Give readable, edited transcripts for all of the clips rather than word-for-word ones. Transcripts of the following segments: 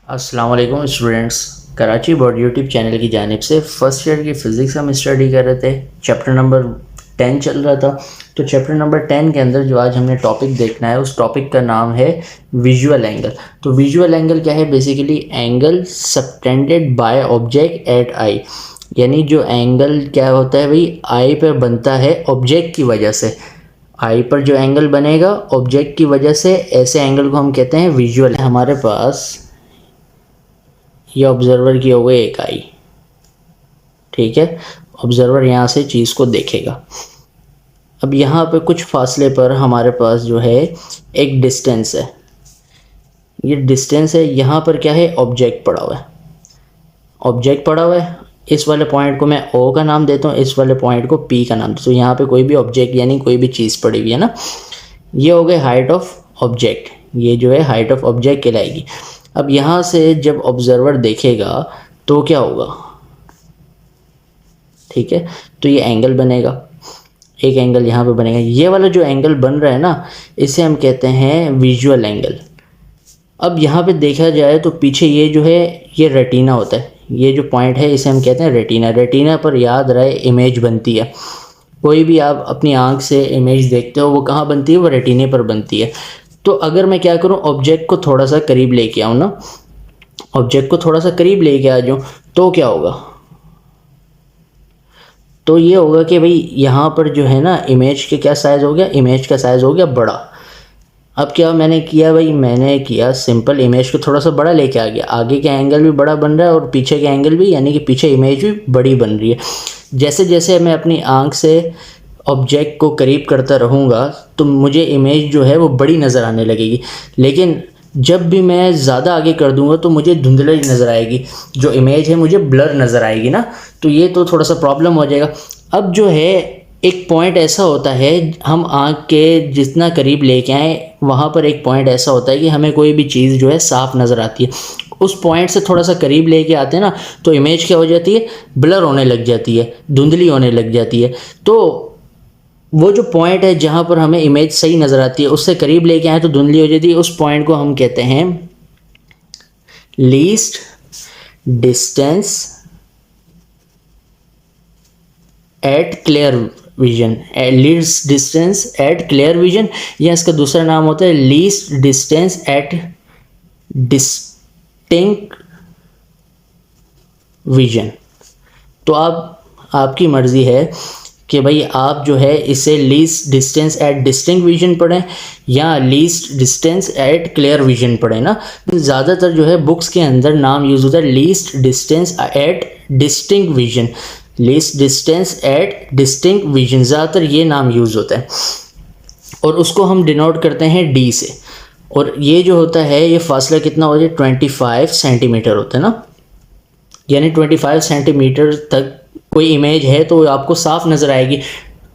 अस्सलाम वालेकुम students. Karachi board YouTube channel की जानिब से फ़र्स्ट ईयर की फ़िज़िक्स हम स्टडी कर रहे थे। चैप्टर नंबर 10 चल रहा था। तो चैप्टर नंबर 10 के अंदर जो आज हमने टॉपिक देखना है उस टॉपिक का नाम है विजुअल एंगल। तो विजुअल एंगल क्या है? Basically angle subtended by object at eye, यानी जो एंगल क्या होता है भाई, आई पर बनता है ऑब्जेक्ट की वजह से। आई पर जो एंगल बनेगा ऑब्जेक्ट की वजह से, ऐसे एंगल को हम कहते हैं विजुअल। हमारे पास ये ऑब्जर्वर की हो गई एक आई, ठीक है। ऑब्जर्वर यहाँ से चीज़ को देखेगा। अब यहाँ पे कुछ फासले पर हमारे पास जो है एक डिस्टेंस है। ये डिस्टेंस है, यहाँ पर क्या है? ऑब्जेक्ट पड़ा हुआ है। ऑब्जेक्ट पड़ा हुआ है, इस वाले पॉइंट को मैं ओ का नाम देता हूँ, इस वाले पॉइंट को पी का नाम देता हूँ। तो यहाँ पे कोई भी ऑब्जेक्ट यानी कोई भी चीज़ पड़ी हुई है ना, ये हो गए हाइट ऑफ ऑब्जेक्ट। ये जो है हाइट ऑफ ऑब्जेक्ट कहलाएगी। अब यहाँ से जब ऑब्जर्वर देखेगा तो क्या होगा? ठीक है, तो ये एंगल बनेगा, एक एंगल यहाँ पे बनेगा। ये वाला जो एंगल बन रहा है ना, इसे हम कहते हैं विजुअल एंगल। अब यहाँ पे देखा जाए तो पीछे ये जो है ये रेटिना होता है। ये जो पॉइंट है इसे हम कहते हैं रेटिना। रेटिना पर याद रहे इमेज बनती है। कोई भी आप अपनी आंख से इमेज देखते हो वो कहाँ बनती है? वो रेटिने पर बनती है। तो अगर मैं क्या करूं, ऑब्जेक्ट को थोड़ा सा करीब लेके आऊं ना, ऑब्जेक्ट को थोड़ा सा करीब लेके आ जाऊं तो क्या होगा? तो ये होगा कि भाई यहाँ पर जो है ना इमेज के क्या साइज़ हो गया? इमेज का साइज़ हो गया बड़ा। अब क्या मैंने किया भाई? मैंने किया सिंपल, इमेज को थोड़ा सा बड़ा लेके आ गया। आगे का एंगल भी बड़ा बन रहा है और पीछे का एंगल भी, यानी कि पीछे इमेज भी बड़ी बन रही है। जैसे जैसे मैं अपनी आंख से ऑब्जेक्ट को करीब करता रहूँगा तो मुझे इमेज जो है वो बड़ी नज़र आने लगेगी। लेकिन जब भी मैं ज़्यादा आगे कर दूंगा तो मुझे धुंधली नज़र आएगी, जो इमेज है मुझे ब्लर नज़र आएगी ना। तो ये तो थोड़ा सा प्रॉब्लम हो जाएगा। अब जो है एक पॉइंट ऐसा होता है, हम आँख के जितना करीब लेके आए वहाँ पर एक पॉइंट ऐसा होता है कि हमें कोई भी चीज़ जो है साफ़ नज़र आती है। उस पॉइंट से थोड़ा सा करीब लेके आते हैं ना तो इमेज क्या हो जाती है? ब्लर होने लग जाती है, धुंधली होने लग जाती है। तो वो जो पॉइंट है जहाँ पर हमें इमेज सही नज़र आती है उससे करीब लेके आए तो धुंधली हो जाती है। उस पॉइंट को हम कहते हैं least distance at clear vision. Least distance at clear vision, या इसका दूसरा नाम होता है least distance at distinct vision. तो आपकी मर्ज़ी है कि भाई आप जो है इसे least distance at distinct vision पढ़ें या least distance at clear vision पढ़ें ना। ज़्यादातर जो है बुक्स के अंदर नाम यूज़ होता है least distance at distinct vision. Least distance at distinct vision, ज़्यादातर ये नाम यूज़ होता है और उसको हम डिनोट करते हैं डी से। और ये जो होता है ये फासला कितना हो जाए? 25 सेंटीमीटर होता है ना, यानी 25 सेंटीमीटर तक कोई इमेज है तो आपको साफ नज़र आएगी।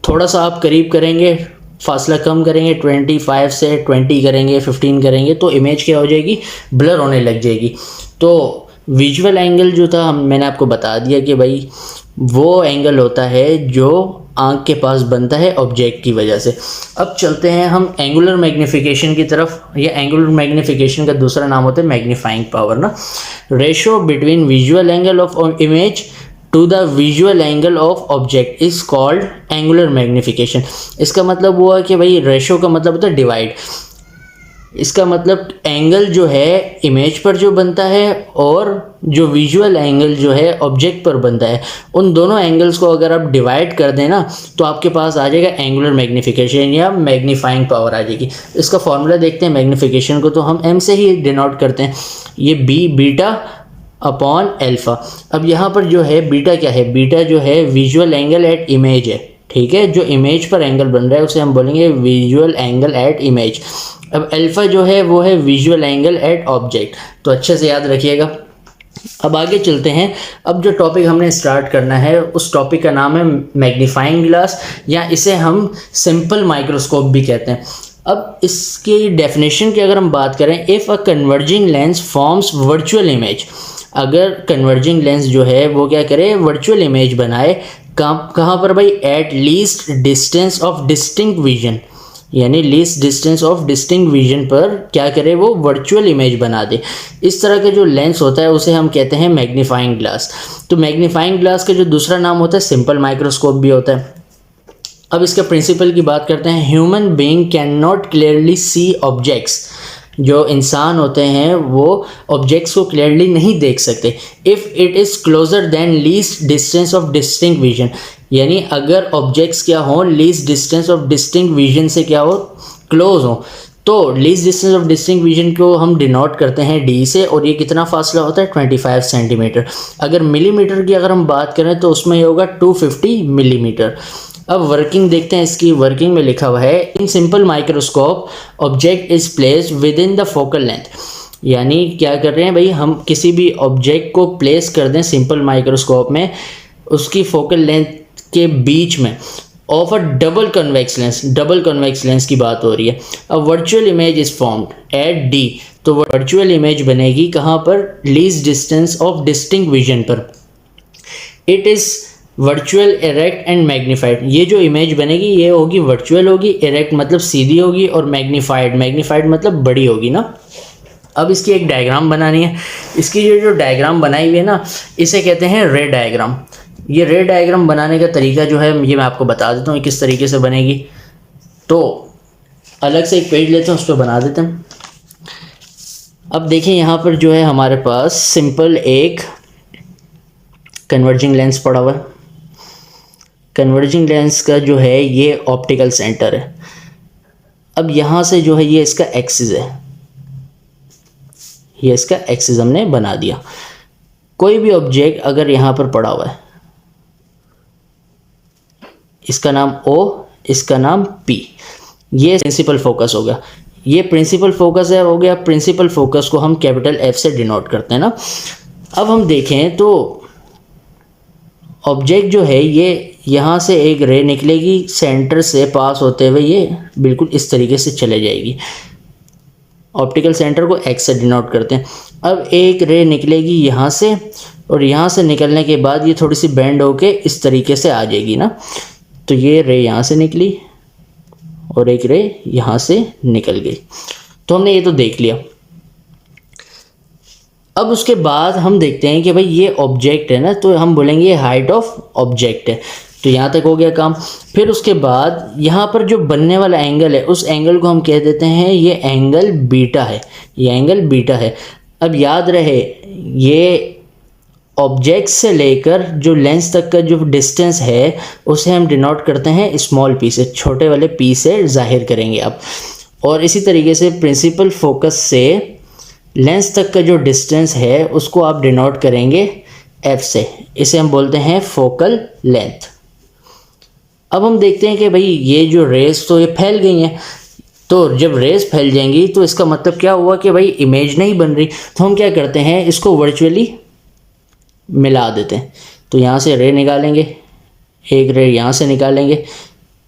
थोड़ा सा आप करीब करेंगे, फासला कम करेंगे, 25 से 20 करेंगे, 15 करेंगे तो इमेज क्या हो जाएगी? ब्लर होने लग जाएगी। तो विजुअल एंगल जो था मैंने आपको बता दिया कि भाई वो एंगल होता है जो आँख के पास बनता है ऑब्जेक्ट की वजह से। अब चलते हैं हम एंगुलर मैग्नीफिकेशन की तरफ। ये एंगुलर मैग्नीफिकेशन का दूसरा नाम होता है मैग्नीफाइंग पावर ना। Ratio between visual angle of image to the visual angle of object is called angular magnification. इसका मतलब हुआ कि भाई रेशो का मतलब होता है डिवाइड। इसका मतलब एंगल जो है इमेज पर जो बनता है और जो विजुअल एंगल जो है ऑब्जेक्ट पर बनता है, उन दोनों एंगल्स को अगर आप डिवाइड कर दें ना तो आपके पास आ जाएगा एंगुलर मैग्नीफिकेशन या मैग्नीफाइंग पावर आ जाएगी। इसका फॉर्मूला देखते हैं। मैग्नीफिकेशन को तो हम एम से ही डिनोट करते हैं, ये बी बीटा अपॉन एल्फ़ा। अब यहाँ पर जो है बीटा क्या है? बीटा जो है विजुअल एंगल एट इमेज है, ठीक है। जो इमेज पर एंगल बन रहा है उसे हम बोलेंगे विजुअल एंगल एट इमेज। अब अल्फ़ा जो है वो है विजुअल एंगल एट ऑब्जेक्ट। तो अच्छे से याद रखिएगा। अब आगे चलते हैं। अब जो टॉपिक हमने स्टार्ट करना है उस टॉपिक का नाम है मैग्नीफाइंग ग्लास, या इसे हम सिंपल माइक्रोस्कोप भी कहते हैं। अब इसकी डेफिनेशन की अगर हम बात करें, if a converging lens forms virtual image, अगर कन्वर्जिंग लेंस जो है वो क्या करे? वर्चुअल इमेज बनाए। कहाँ पर भाई? At least distance of distinct vision, यानी least distance of distinct vision पर क्या करे, वो वर्चुअल इमेज बना दे। इस तरह का जो लेंस होता है उसे हम कहते हैं मैग्नीफाइंग ग्लास। तो मैग्नीफाइंग ग्लास का जो दूसरा नाम होता है सिंपल माइक्रोस्कोप भी होता है। अब इसके प्रिंसिपल की बात करते हैं। Human being can not clearly see objects, जो इंसान होते हैं वो ऑब्जेक्ट्स को क्लियरली नहीं देख सकते। If it is closure then least distance of distinct vision, यानी अगर ऑब्जेक्ट्स क्या हो, least distance of distinct vision से क्या हो, क्लोज हो। तो least distance of distinct vision को हम डिनोट करते हैं डी से, और ये कितना फासला होता है 25 सेंटीमीटर। अगर मिलीमीटर की अगर हम बात करें तो उसमें ये होगा 250 मिलीमीटर। अब वर्किंग देखते हैं, इसकी वर्किंग में लिखा हुआ है in simple microscope object is placed with in the focal length, यानी क्या कर रहे हैं भाई, हम किसी भी ऑब्जेक्ट को प्लेस कर दें सिंपल माइक्रोस्कोप में उसकी फोकल लेंथ के बीच में of a double convex lens, double convex lens की बात हो रही है। अब virtual image is formed at D, तो वर्चुअल इमेज बनेगी कहाँ पर, least distance of distinct vision पर। It is virtual, erect and magnified. ये जो इमेज बनेगी ये होगी वर्चुअल होगी, इरेक्ट मतलब सीधी होगी, और मैग्नीफाइड, मैग्नीफाइड मतलब बड़ी होगी ना। अब इसकी एक डायग्राम बनानी है। इसकी जो डायग्राम बनाई हुई है ना, इसे कहते हैं रे डायग्राम। ये रे डायग्राम बनाने का तरीका जो है ये मैं आपको बता देता हूँ किस तरीके से बनेगी। तो अलग से एक पेज लेते हैं, उस पर बना देते हैं। अब देखिए यहाँ पर जो है हमारे पास सिंपल एक कन्वर्जिंग लेंस पड़ा हुआ है। कन्वर्जिंग लेंस का जो है ये ऑप्टिकल सेंटर है। अब यहाँ से जो है ये इसका एक्सिस है, ये इसका एक्सिस हमने बना दिया। कोई भी ऑब्जेक्ट अगर यहाँ पर पड़ा हुआ है, इसका नाम O, इसका नाम P, ये प्रिंसिपल फोकस हो गया। ये प्रिंसिपल फोकस है, हो गया। प्रिंसिपल फोकस को हम कैपिटल F से डिनोट करते हैं ना। अब हम देखें तो ऑब्जेक्ट जो है ये यहाँ से एक रे निकलेगी, सेंटर से पास होते हुए ये बिल्कुल इस तरीके से चले जाएगी। ऑप्टिकल सेंटर को X से डिनोट करते हैं। अब एक रे निकलेगी यहाँ से, और यहाँ से निकलने के बाद ये थोड़ी सी बेंड होके इस तरीके से आ जाएगी ना। तो ये रे यहाँ से निकली और एक रे यहाँ से निकल गई। तो हमने ये तो देख लिया। अब उसके बाद हम देखते हैं कि भाई ये ऑब्जेक्ट है ना, तो हम बोलेंगे हाइट ऑफ ऑब्जेक्ट है। तो यहाँ तक हो गया काम। फिर उसके बाद यहाँ पर जो बनने वाला एंगल है उस एंगल को हम कह देते हैं ये एंगल बीटा है, ये एंगल बीटा है। अब याद रहे ये ऑब्जेक्ट से लेकर जो लेंस तक का जो डिस्टेंस है उसे हम डिनोट करते हैं स्मॉल पी से, छोटे वाले पी से जाहिर करेंगे आप। और इसी तरीके से प्रिंसिपल फोकस से लेंस तक का जो डिस्टेंस है उसको आप डिनोट करेंगे एफ से, इसे हम बोलते हैं फोकल लेंथ। अब हम देखते हैं कि भाई ये जो रेस तो ये फैल गई हैं, तो जब रेस फैल जाएंगी तो इसका मतलब क्या हुआ कि भाई इमेज नहीं बन रही। तो हम क्या करते हैं, इसको वर्चुअली मिला देते हैं। तो यहाँ से रे निकालेंगे, एक रे यहाँ से निकालेंगे,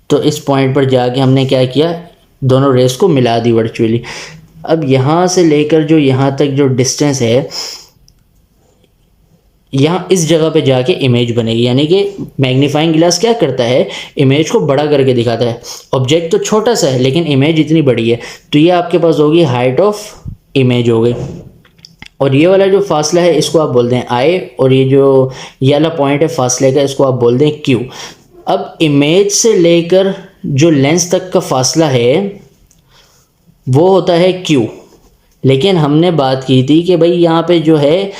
तो इस पॉइंट पर जाके हमने क्या किया, दोनों रेस को मिला दी वर्चुअली। अब यहाँ से लेकर जो यहाँ तक जो डिस्टेंस है, यहाँ इस जगह पे जाके इमेज बनेगी। यानी कि मैग्नीफाइंग ग्लास क्या करता है, इमेज को बड़ा करके दिखाता है। ऑब्जेक्ट तो छोटा सा है लेकिन इमेज इतनी बड़ी है। तो ये आपके पास होगी हाइट ऑफ इमेज हो गई। और ये वाला जो फासला है इसको आप बोल दें आई, और ये जो ये वाला पॉइंट है फासले का इसको आप बोल दें क्यू। अब इमेज से लेकर जो लेंस तक का फासला है वो होता है क्यू, लेकिन हमने बात की थी कि भाई यहाँ पे जो है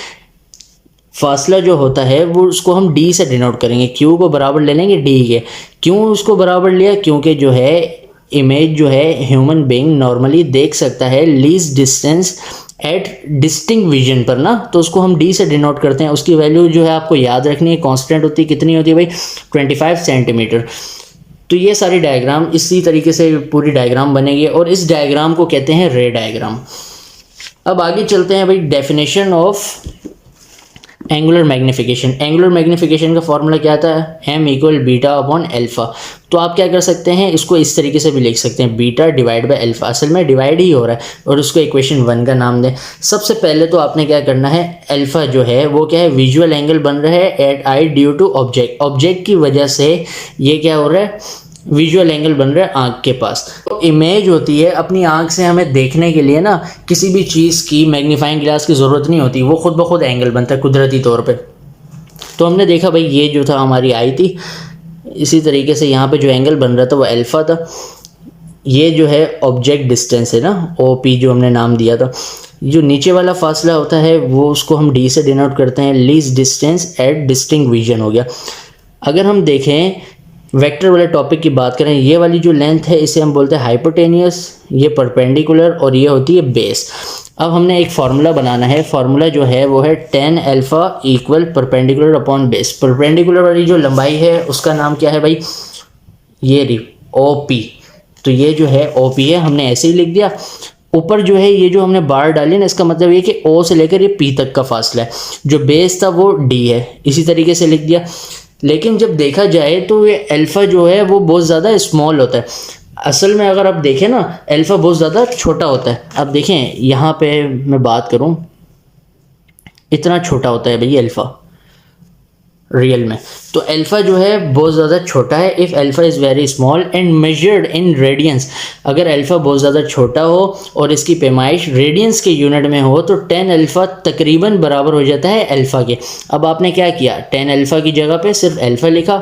फासला जो होता है वो उसको हम डी से डिनोट करेंगे, क्यू को बराबर ले लेंगे डी के। क्यों उसको बराबर लिया, क्योंकि जो है इमेज जो है ह्यूमन बीइंग नॉर्मली देख सकता है least distance at distinct vision पर ना, तो उसको हम डी से डिनोट करते हैं। उसकी वैल्यू जो है आपको याद रखनी है, कांस्टेंट होती है, कितनी होती है भाई 25 सेंटीमीटर। तो ये सारी डायग्राम इसी तरीके से पूरी डायग्राम बनेगी और इस डायग्राम को कहते हैं रे डायग्राम। अब आगे चलते हैं भाई, definition of angular magnification. Angular magnification का फॉर्मूला क्या था, M equal beta upon alpha. तो आप क्या कर सकते हैं, इसको इस तरीके से भी लिख सकते हैं, बीटा डिवाइड बाय एल्फा। असल में डिवाइड ही हो रहा है और उसको इक्वेशन 1 का नाम दें। सबसे पहले तो आपने क्या करना है, एल्फा जो है वो क्या है, विजुअल एंगल बन रहा है at eye due to object. Object की वजह से ये क्या हो रहा है, विजुअल एंगल बन रहा है आँख के पास। तो इमेज होती है, अपनी आँख से हमें देखने के लिए ना किसी भी चीज़ की मैग्नीफाइंग ग्लास की ज़रूरत नहीं होती, वो खुद ब खुद एंगल बनता है कुदरती तौर पे। तो हमने देखा भाई ये जो था हमारी आई थी, इसी तरीके से यहाँ पे जो एंगल बन रहा था वो अल्फ़ा था। ये जो है ऑब्जेक्ट डिस्टेंस है ना, ओ पी जो हमने नाम दिया था। जो नीचे वाला फासला होता है वो उसको हम डी से डिनोट करते हैं, least distance at distinct vision हो गया। अगर हम देखें वेक्टर वाले टॉपिक की बात करें, ये वाली जो लेंथ है इसे हम बोलते हैं हाइपोटेनियस, ये परपेंडिकुलर और ये होती है बेस। अब हमने एक फार्मूला बनाना है, फार्मूला जो है वो है tan alpha equal perpendicular upon base. Perpendicular वाली जो लंबाई है उसका नाम क्या है भाई, ये रही ओ पी। तो ये जो है ओ पी है, हमने ऐसे ही लिख दिया। ऊपर जो है ये जो हमने बार डाली ना, इसका मतलब ये कि ओ से लेकर ये पी तक का फासला है, जो बेस था वो डी है, इसी तरीके से लिख दिया। लेकिन जब देखा जाए तो ये अल्फ़ा जो है वो बहुत ज़्यादा स्मॉल होता है। असल में अगर आप देखें ना, अल्फ़ा बहुत ज़्यादा छोटा होता है। अब देखें यहाँ पे मैं बात करूँ, इतना छोटा होता है भाई अल्फ़ा रियल में। तो अल्फ़ा जो है बहुत ज़्यादा छोटा है। If alpha is very small and measured in radiance, अगर अल्फ़ा बहुत ज़्यादा छोटा हो और इसकी पैमाइश रेडियंस के यूनिट में हो तो tan अल्फ़ा तकरीबन बराबर हो जाता है अल्फ़ा के। अब आपने क्या किया, tan अल्फ़ा की जगह पे सिर्फ अल्फ़ा लिखा,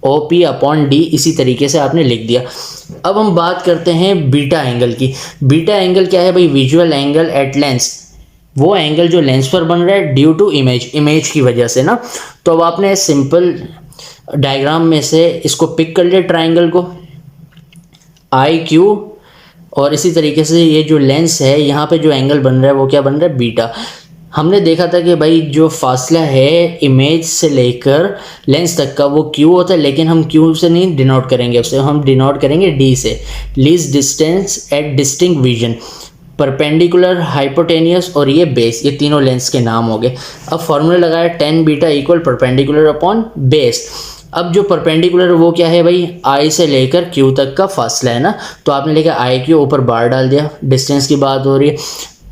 ओ पी अपॉन डी इसी तरीके से आपने लिख दिया। अब हम बात करते हैं बीटा एंगल की। बीटा एंगल क्या है भाई, विजुअल एंगल एट लेंस, वो एंगल जो लेंस पर बन रहा है ड्यू टू इमेज की वजह से ना। तो अब आपने सिंपल डायग्राम में से इसको पिक कर लिया, ट्राइंगल को आई क्यू, और इसी तरीके से ये जो लेंस है यहाँ पे जो एंगल बन रहा है वो क्या बन रहा है, बीटा। हमने देखा था कि भाई जो फासला है इमेज से लेकर लेंस तक का वो क्यू होता है, लेकिन हम क्यू से नहीं डिनोट करेंगे, उससे हम डिनोट करेंगे डी से, least distance at distinct vision. Perpendicular, hypotenuse और ये बेस, ये तीनों लेंस के नाम हो गए। अब फॉर्मूला लगाया tan beta equal perpendicular upon base. अब जो परपेंडिकुलर वो क्या है भाई, आई से लेकर क्यू तक का फासला है ना, तो आपने लिखा आई क्यू, ऊपर बार डाल दिया, डिस्टेंस की बात हो रही है।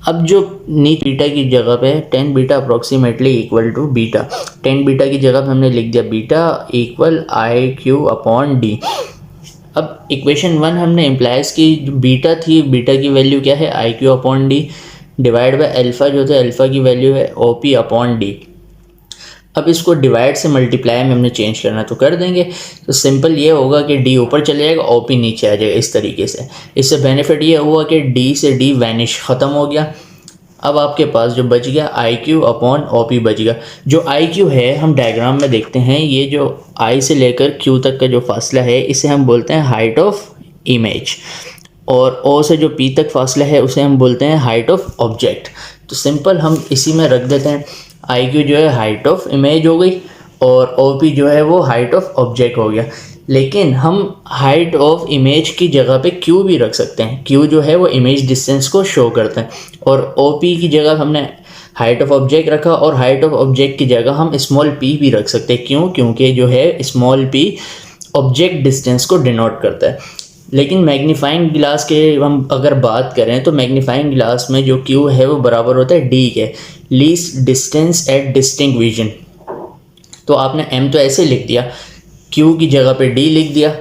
अब जो नीचे बीटा की जगह पे tan beta approximately equal to beta, tan beta की जगह पे हमने लिख दिया beta equal I Q upon D. अब इक्वेशन 1 हमने इम्प्लाइज की, जो बीटा थी, बीटा की वैल्यू क्या है, आई Q upon D divide by alpha, जो थे अल्फ़ा की वैल्यू है ओ पी अपॉन डी। अब इसको डिवाइड से मल्टीप्लाई में हमने चेंज करना तो कर देंगे। तो सिंपल ये होगा कि डी ऊपर चले जाएगा, ओ पी नीचे आ जाएगा, इस तरीके से। इससे बेनिफिट ये हुआ कि डी से डी वैनिश ख़त्म हो गया। अब आपके पास जो बच गया I Q upon O P बच गया। जो आई क्यू है हम डायग्राम में देखते हैं, ये जो आई से लेकर क्यू तक का जो फासला है इसे हम बोलते हैं हाइट ऑफ इमेज, और ओ से जो पी तक फासला है उसे हम बोलते हैं हाइट ऑफ ऑब्जेक्ट। तो सिंपल हम इसी में रख देते हैं, आई क्यू जो है हाइट ऑफ इमेज हो गई और ओ पी जो है वो हाइट ऑफ ऑब्जेक्ट हो गया। लेकिन हम हाइट ऑफ इमेज की जगह पे क्यू भी रख सकते हैं, क्यू जो है वो इमेज डिस्टेंस को शो करता है, और ओ पी की जगह हमने हाइट ऑफ ऑब्जेक्ट रखा, और हाइट ऑफ ऑब्जेक्ट की जगह हम स्मॉल पी भी रख सकते हैं। क्यों? क्योंकि जो है स्मॉल पी ऑब्जेक्ट डिस्टेंस को डिनोट करता है। लेकिन मैग्नीफाइंग ग्लास के हम अगर बात करें तो मैग्नीफाइंग ग्लास में जो क्यू है वो बराबर होता है डी के, least distance at distinct vision. तो आपने एम तो ऐसे लिख दिया, क्यू की जगह पे डी लिख दिया,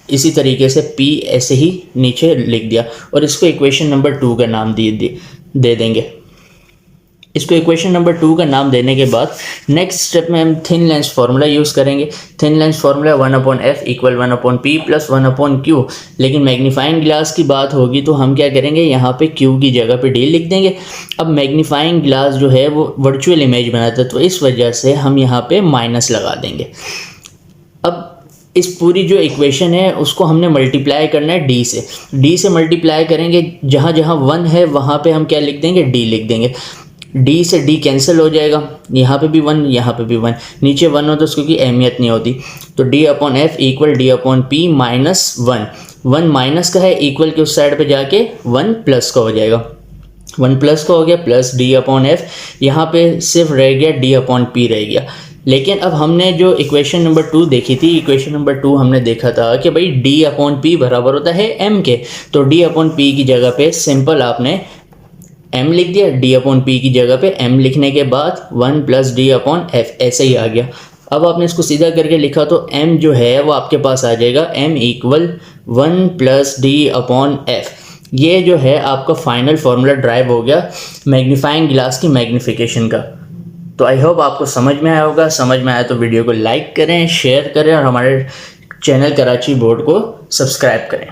इसी तरीके से पी ऐसे ही नीचे लिख दिया, और इसको इक्वेशन नंबर 2 का नाम दे देंगे। इसको इक्वेशन नंबर 2 का नाम देने के बाद नेक्स्ट स्टेप में हम थिन लेंस फार्मूला यूज़ करेंगे। Thin lens formula 1/f equal 1/p plus 1/q। लेकिन मैग्नीफाइंग ग्लास की बात होगी तो हम क्या करेंगे, यहाँ पे q की जगह पे d लिख देंगे। अब मैग्नीफाइंग ग्लास जो है वो वर्चुअल इमेज बनाता है, तो इस वजह से हम यहाँ पे माइनस लगा देंगे। अब इस पूरी जो इक्वेशन है उसको हमने मल्टीप्लाई करना है डी से। डी से मल्टीप्लाई करेंगे, जहाँ जहाँ 1 है वहाँ पे हम क्या लिख देंगे, डी लिख देंगे। डी से डी कैंसिल हो जाएगा, यहाँ पे भी 1, यहाँ पे भी 1, नीचे 1 हो तो उसकी कोई अहमियत नहीं होती। तो D upon F equal D upon P minus 1। 1 minus का है, इक्वल के उस साइड पे जाके 1 प्लस का हो जाएगा, 1 प्लस का हो गया, प्लस डी अपॉन एफ, यहाँ पे सिर्फ रह गया डी अपॉन पी रह गया। लेकिन अब हमने जो इक्वेशन नंबर 2 देखी थी, इक्वेशन नंबर 2 हमने देखा था कि भाई डी अपॉन पी बराबर होता है एम के। तो डी अपॉन पी की जगह पे सिंपल आपने m लिख दिया, d अपॉन पी की जगह पे m लिखने के बाद 1 प्लस डी अपॉन एफ ऐसे ही आ गया। अब आपने इसको सीधा करके लिखा तो m जो है वो आपके पास आ जाएगा m इक्वल 1+d/f। ये जो है आपका फाइनल फार्मूला ड्राइव हो गया मैग्नीफाइंग ग्लास की मैग्नीफिकेशन का। तो आई होप आपको समझ में आया होगा। समझ में आया तो वीडियो को लाइक करें, शेयर करें और हमारे चैनल कराची बोर्ड को सब्सक्राइब करें।